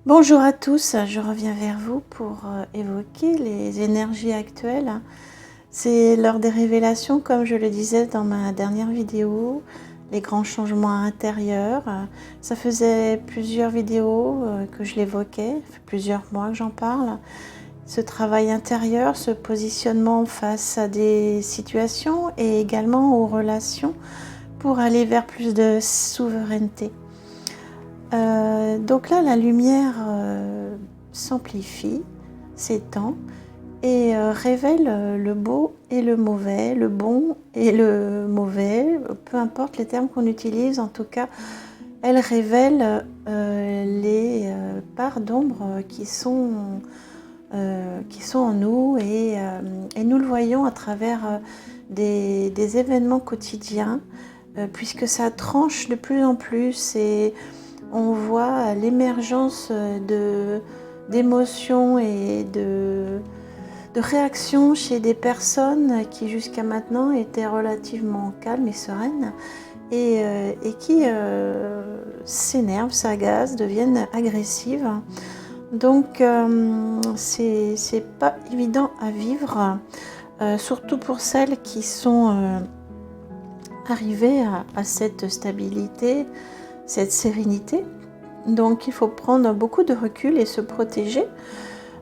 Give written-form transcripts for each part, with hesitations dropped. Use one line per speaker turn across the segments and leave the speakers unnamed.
Bonjour à tous, je reviens vers vous pour évoquer les énergies actuelles. C'est l'heure des révélations, comme je le disais dans ma dernière vidéo, les grands changements intérieurs. Ça faisait plusieurs vidéos que je l'évoquais, ça fait plusieurs mois que j'en parle. Ce travail intérieur, ce positionnement face à des situations et également aux relations pour aller vers plus de souveraineté. Donc là, la lumière s'amplifie, s'étend et révèle le beau et le mauvais, le bon et le mauvais, peu importe les termes qu'on utilise, en tout cas, elle révèle les parts d'ombre qui sont en nous et nous le voyons à travers des événements quotidiens, puisque ça tranche de plus en plus et on voit l'émergence d'émotions et de réactions chez des personnes qui jusqu'à maintenant étaient relativement calmes et sereines et qui s'énervent, s'agacent, deviennent agressives. Donc c'est pas évident à vivre, surtout pour celles qui sont arrivées à cette stabilité, cette sérénité. Donc il faut prendre beaucoup de recul et se protéger.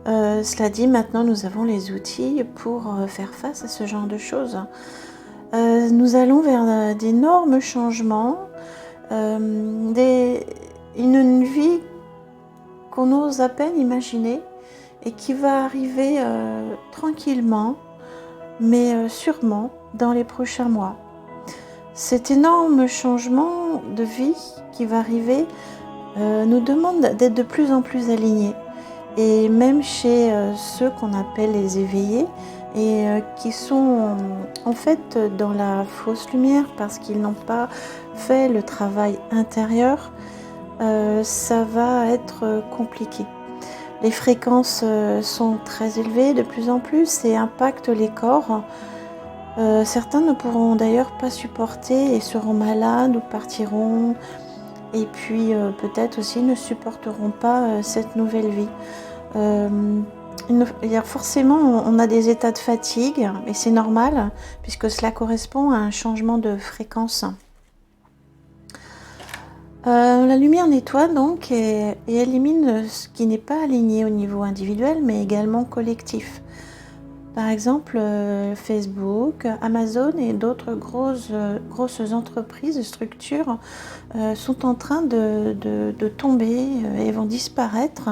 Cela dit, maintenant nous avons les outils pour faire face à ce genre de choses. Nous allons vers d'énormes changements, une vie qu'on ose à peine imaginer et qui va arriver tranquillement, mais sûrement dans les prochains mois. Cet énorme changement de vie qui va arriver nous demande d'être de plus en plus alignés. Et même chez ceux qu'on appelle les éveillés et qui sont en fait dans la fausse lumière parce qu'ils n'ont pas fait le travail intérieur, ça va être compliqué. Les fréquences sont très élevées de plus en plus et impactent les corps. Certains ne pourront d'ailleurs pas supporter et seront malades ou partiront, et puis peut-être aussi ne supporteront pas cette nouvelle vie. Forcément, on a des états de fatigue, et c'est normal puisque cela correspond à un changement de fréquence. La lumière nettoie donc et élimine ce qui n'est pas aligné au niveau individuel mais également collectif. Par exemple, Facebook, Amazon et d'autres grosses entreprises, structures sont en train de tomber et vont disparaître.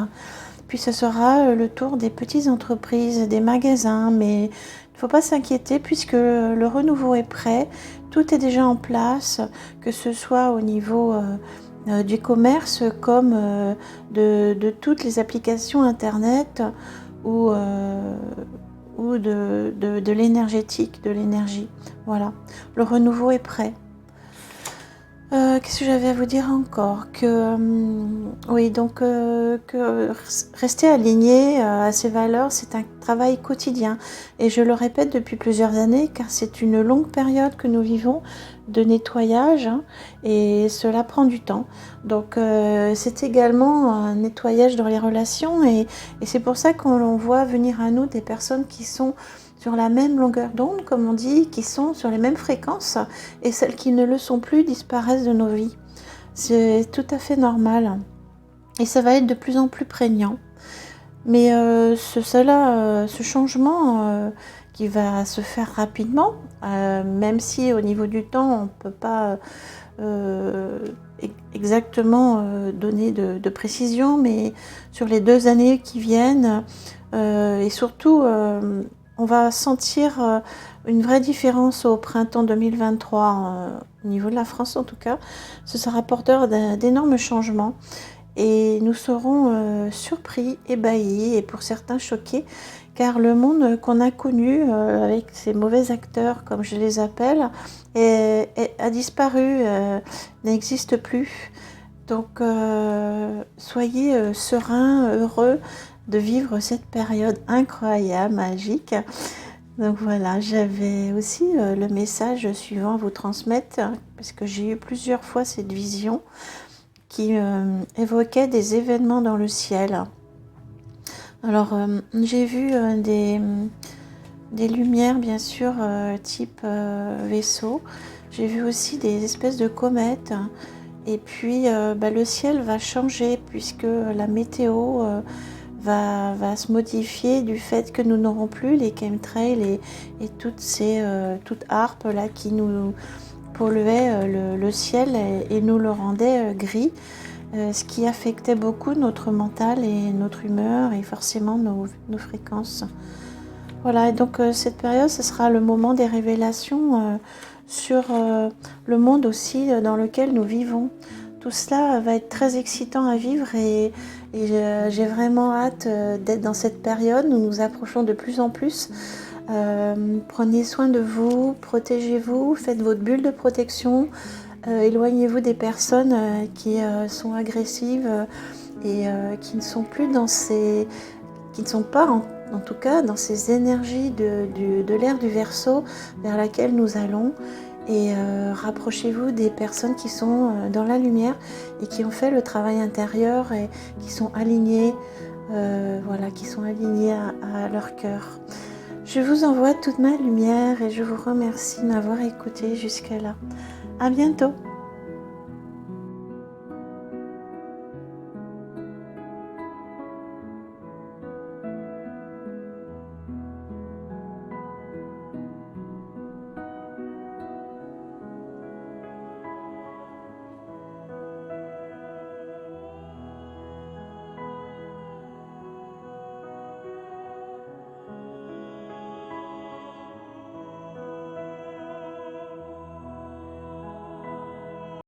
Puis ce sera le tour des petites entreprises, des magasins, mais il ne faut pas s'inquiéter puisque le renouveau est prêt, tout est déjà en place, que ce soit au niveau du commerce comme de toutes les applications internet ou de l'énergétique, de l'énergie. Voilà, le renouveau est prêt. Qu'est-ce que j'avais à vous dire encore? Oui, donc que rester aligné à ses valeurs, c'est un travail quotidien. Et je le répète depuis plusieurs années, car c'est une longue période que nous vivons de nettoyage, hein, et cela prend du temps. Donc c'est également un nettoyage dans les relations, et c'est pour ça qu'on voit venir à nous des personnes qui sont sur la même longueur d'onde, comme on dit, qui sont sur les mêmes fréquences, et celles qui ne le sont plus disparaissent de nos vies. C'est tout à fait normal. Et ça va être de plus en plus prégnant. Mais ce changement qui va se faire rapidement, même si au niveau du temps, on ne peut pas exactement donner de précision, mais sur les 2 années qui viennent, et surtout on va sentir une vraie différence au printemps 2023, au niveau de la France en tout cas. Ce sera porteur d'énormes changements et nous serons surpris, ébahis et pour certains choqués, car le monde qu'on a connu avec ces mauvais acteurs, comme je les appelle, a disparu, n'existe plus. Donc soyez sereins, heureux de vivre cette période incroyable, magique. Donc voilà, j'avais aussi le message suivant à vous transmettre, parce que j'ai eu plusieurs fois cette vision, qui évoquait des événements dans le ciel. Alors, j'ai vu des lumières, bien sûr, type vaisseau. J'ai vu aussi des espèces de comètes. Et puis, le ciel va changer puisque la météo va se modifier du fait que nous n'aurons plus les chemtrails et toutes harpes là qui nous polluaient le ciel et nous le rendaient gris. Ce qui affectait beaucoup notre mental et notre humeur et forcément nos fréquences. Voilà, et donc cette période, ce sera le moment des révélations sur le monde aussi dans lequel nous vivons. Tout cela va être très excitant à vivre et j'ai vraiment hâte d'être dans cette période. Nous nous approchons de plus en plus. Prenez soin de vous, protégez-vous, faites votre bulle de protection. Éloignez-vous des personnes qui sont agressives et qui ne sont plus qui ne sont pas en tout cas dans ces énergies de l'ère du Verseau vers laquelle nous allons. Et rapprochez-vous des personnes qui sont dans la lumière et qui ont fait le travail intérieur et qui sont alignées, qui sont alignées à leur cœur. Je vous envoie toute ma lumière et je vous remercie de m'avoir écouté jusqu'à là. À bientôt!